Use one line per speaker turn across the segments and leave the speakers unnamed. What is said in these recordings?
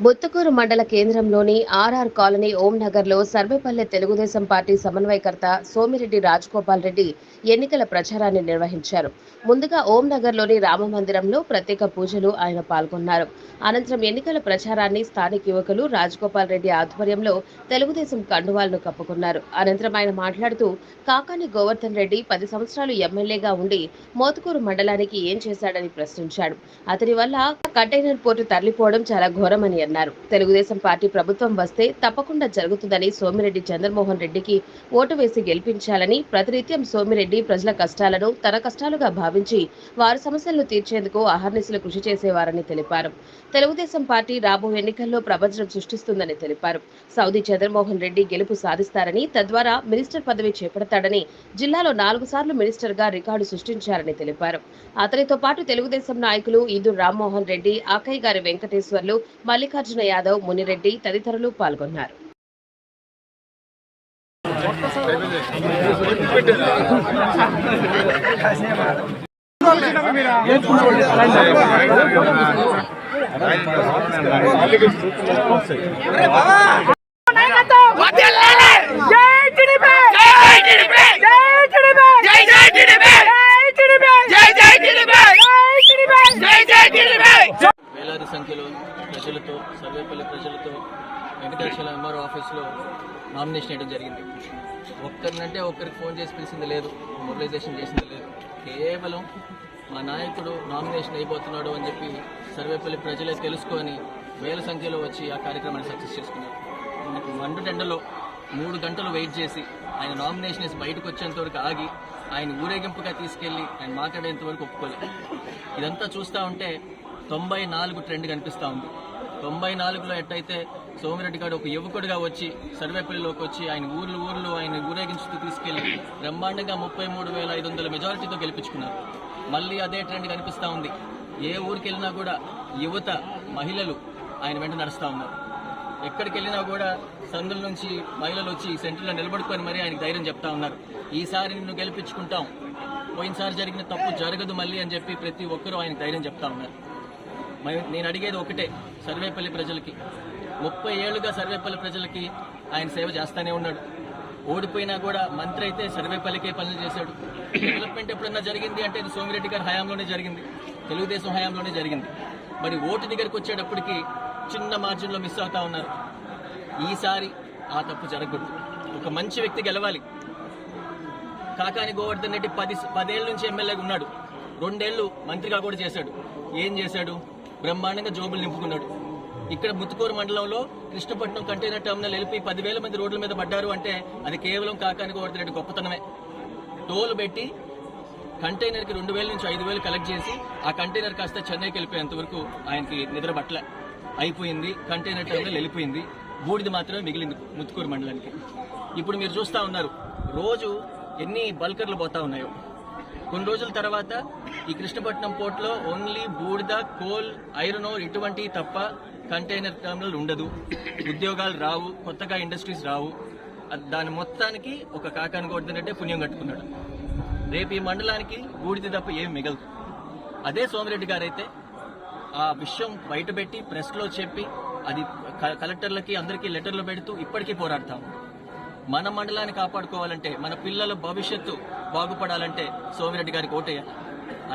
బొత్తుకూరు మండల కేంద్రంలోని RR colony ఓంనగర్లో సర్వేపల్లె Telugu Desam party సమన్వయకర్త సోమిరెడ్డి రాజగోపాల్ రెడ్డి ఎన్నికల ప్రచారాన్ని నిర్వహించారు. ముందుగా ఓంనగర్లోని రామమందిరంలో ప్రత్యేక పూజలు ఆయన పాల్గొన్నారు. అనంతరం ఎన్నికల ప్రచారాన్ని స్థానిక యువకులు రాజగోపాల్ రెడ్డి ఆధ్వర్యంలో తెలుగుదేశం కండువాలను కప్పుకున్నారు. అనంతరం ఆయన మాట్లాడుతూ కాకాని గోవర్ధన్ రెడ్డి 10 సంవత్సరాలు ఎమ్మెల్యేగా ఉండి మోతుకూరు మండలానికి ఏం చేశాడని ప్రశ్నించాడు. అతని వల్ల కంటైనర్ పోర్టు తరలిపోవడం చాలా ఘోరమని అన్నారు. తెలుగుదేశం పార్టీ ప్రభుత్వం వస్తే తప్పకుండా జరుగుతుందని సోమిరెడ్డి చంద్రమోహన్ రెడ్డికి ఓటు వేసి గెలిపించాలని, ప్రతినిత్యం సోమిరెడ్డి ప్రజల కష్టాలను తన కష్టాలుగా భావించి వారి సమస్యలను తీర్చేందుకు అహర్నిశలు కృషి చేసేవారని తెలిపారు. తెలుగుదేశం పార్టీ రాబోయే ఎన్నికల్లో ప్రపంచం సృష్టిస్తుందని తెలిపారు. సౌదీ చంద్రమోహన్ రెడ్డి గెలుపు సాధిస్తారని, తద్వారా మినిస్టర్ పదవి చేపడతాడని, జిల్లాలో 4 సార్లు మినిస్టర్గా రికార్డు సృష్టించారని తెలిపారు. అతనితో పాటు తెలుగుదేశం నాయకులు ఈదూరు రామ్మోహన్ రెడ్డి, ఆకయ్య గారి వెంకటేశ్వర్లు, మల్లికార్జున యాదవ్, మునిరెడ్డి తదితరులు పాల్గొన్నారు.
వేలాది సంఖ్యలో ప్రజలతో సర్వేపల్లి ప్రజలతో వెంకటేశ్వర ఎంఆర్ఓ ఆఫీస్లో నామినేషన్ వేయడం జరిగింది. ఒక్కరినంటే ఒక్కరికి ఫోన్ చేసి పిలిచింది లేదు, మొబిలైజేషన్ చేసింది లేదు. కేవలం మా నాయకుడు నామినేషన్ అయిపోతున్నాడు అని చెప్పి సర్వేపల్లి ప్రజలే తెలుసుకొని వేల సంఖ్యలో వచ్చి ఆ కార్యక్రమాన్ని సక్సెస్ చేసుకున్నారు. మండుటెండలో 3 గంటలు వెయిట్ చేసి ఆయన నామినేషన్ వేసి బయటకు వచ్చేంత వరకు ఆగి ఆయన ఊరేగింపుగా తీసుకెళ్లి ఆయన మాట్లాడేంత వరకు ఒప్పుకోలేదు. ఇదంతా చూస్తూ ఉంటే 94 ట్రెండ్ కనిపిస్తూ ఉంది. 94లో ఎట్టయితే సోమిరెడ్డి గారు ఒక యువకుడిగా వచ్చి సర్వేపల్లిలోకి వచ్చి ఆయన ఊర్లు ఆయన ఊరేగించుతూ తీసుకెళ్లి బ్రహ్మాండంగా 33,500 మెజారిటీతో గెలిపించుకున్నారు. మళ్ళీ అదే ట్రెండ్ కనిపిస్తూ ఉంది. ఏ ఊరికి వెళ్ళినా కూడా యువత, మహిళలు ఆయన వెంట నడుస్తూ ఉన్నారు. ఎక్కడికి వెళ్ళినా కూడా సందుల నుంచి మహిళలు వచ్చి సెంటర్లో నిలబడుకొని మరీ ఆయనకు ధైర్యం చెప్తా ఉన్నారు. ఈసారి నిన్ను గెలిపించుకుంటాం, పోయినసారి జరిగిన తప్పు జరగదు మళ్ళీ అని చెప్పి ప్రతి ఒక్కరూ ఆయనకు ధైర్యం చెప్తా ఉన్నారు. నేను అడిగేది ఒకటే, సర్వేపల్లి ప్రజలకి 30 ఏళ్లుగా సర్వేపల్లి ప్రజలకి ఆయన సేవ చేస్తానే ఉన్నాడు. ఓడిపోయినా కూడా మంత్రి అయితే సర్వేపల్లికే పనులు చేశాడు. డెవలప్మెంట్ ఎప్పుడన్నా జరిగింది అంటే ఇది సోమిరెడ్డి గారి హయాంలోనే జరిగింది, తెలుగుదేశం హయాంలోనే జరిగింది. మరి ఓటు దగ్గరికి వచ్చేటప్పటికి చిన్న మార్జిన్లో మిస్ అవుతా ఉన్నారు. ఈసారి ఆ తప్పు జరగకూడదు. ఒక మంచి వ్యక్తి గెలవాలి. కాకాని గోవర్ధన్ రెడ్డి 10 ఏళ్ళ నుంచి ఎమ్మెల్యేగా ఉన్నాడు. 2 ఏళ్లు మంత్రిగా కూడా చేశాడు. ఏం చేశాడు? బ్రహ్మాండంగా జోబులు నింపుకున్నాడు. ఇక్కడ ముత్తుకూరు మండలంలో కృష్ణపట్నం కంటైనర్ టర్మినల్ వెళ్ళి 10,000 మంది రోడ్ల మీద పడ్డారు అంటే అది కేవలం కాకాని గోవర్ధన్ రెడ్డి గొప్పతనమే. టోల్ పెట్టి కంటైనర్కి 2,000 నుంచి 5,000 కలెక్ట్ చేసి ఆ కంటైనర్ కాస్త చెన్నైకి వెళ్ళిపోయేంత వరకు ఆయనకి నిద్ర పట్ల అయిపోయింది. కంటైనర్ టర్మినల్ వెళ్ళిపోయింది. బూడిది మాత్రమే మిగిలింది ముత్తుకూరు మండలానికి. ఇప్పుడు మీరు చూస్తూ ఉన్నారు రోజు ఎన్ని బల్కర్లు పోతా ఉన్నాయో. కొన్ని రోజుల తర్వాత ఈ కృష్ణపట్నం పోర్టులో ఓన్లీ బూడిద, కోల్, ఐరన్ ఓర్ ఇటువంటి తప్ప కంటైనర్ టర్మినల్ ఉండదు. ఉద్యోగాలు రావు, కొత్తగా ఇండస్ట్రీస్ రావు. దాని మొత్తానికి ఒక కాకాని గోవర్ధన్ రెడ్డి పుణ్యం కట్టుకున్నాడు. రేపు ఈ మండలానికి బూడిద తప్ప ఏమి మిగలదు. అదే సోమిరెడ్డి గారైతే ఆ విషయం బయటపెట్టి ప్రెస్లో చెప్పి అది కలెక్టర్లకి అందరికీ లెటర్లు పెడుతూ ఇప్పటికీ పోరాడతాము. మన మండలాన్ని కాపాడుకోవాలంటే, మన పిల్లల భవిష్యత్తు బాగుపడాలంటే సోమిరెడ్డి గారికి ఓటేయాలి.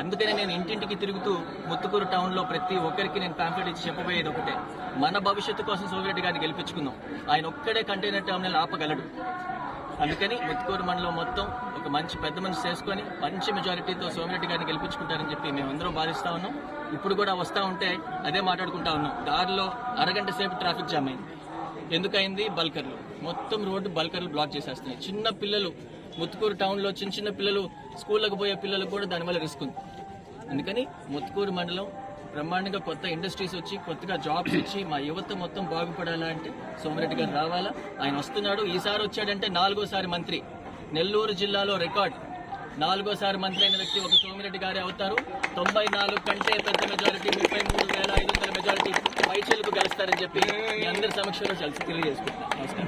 అందుకనే నేను ఇంటింటికి తిరుగుతూ ముత్తుకూరు టౌన్లో ప్రతి ఒక్కరికి నేను పాంప్లెట్ ఇచ్చి చెప్పబోయేది ఒకటే, మన భవిష్యత్తు కోసం సోమిరెడ్డి గారిని గెలిపించుకుందాం. ఆయన ఒక్కడే కంటైనర్ టర్మినల్ ఆపగలడు. అందుకని ముత్తుకూరు మండలం మొత్తం ఒక మంచి పెద్ద మనిషి చేసుకొని మంచి మెజారిటీతో సోమిరెడ్డి గారిని గెలిపించుకుంటారని చెప్పి మేమందరం భావిస్తా ఉన్నాం. ఇప్పుడు కూడా వస్తూ ఉంటే అదే మాట్లాడుకుంటా ఉన్నాం. దారిలో అరగంట సేపు ట్రాఫిక్ జామ్ అయింది. ఎందుకైంది? బల్కర్లు మొత్తం రోడ్డు బల్కర్లు బ్లాక్ చేసేస్తున్నాయి. చిన్న పిల్లలు ముత్తుకూరు టౌన్లో చిన్న పిల్లలు, స్కూళ్ళకు పోయే పిల్లలకు కూడా దానివల్ల రిస్క్ ఉంది. అందుకని ముత్తుకూరు మండలం బ్రహ్మాండంగా కొత్త ఇండస్ట్రీస్ వచ్చి, కొత్తగా జాబ్స్ వచ్చి మా యువత మొత్తం బాగుపడాలంటే సోమిరెడ్డి గారు రావాలా. ఆయన వస్తున్నాడు. ఈసారి వచ్చాడంటే 4వ మంత్రి. నెల్లూరు జిల్లాలో రికార్డ్ 4వ మంత్రి అయిన వ్యక్తి ఒక సోమిరెడ్డి గారే అవుతారు. 94 కంటే పెద్ద మెజారిటీ, 33,500 మెజారిటీ పైచలకు గెలుస్తారని చెప్పి మీ అందరి సమక్షంలో తెలియజేసుకుంటున్నాను. నమస్కారం.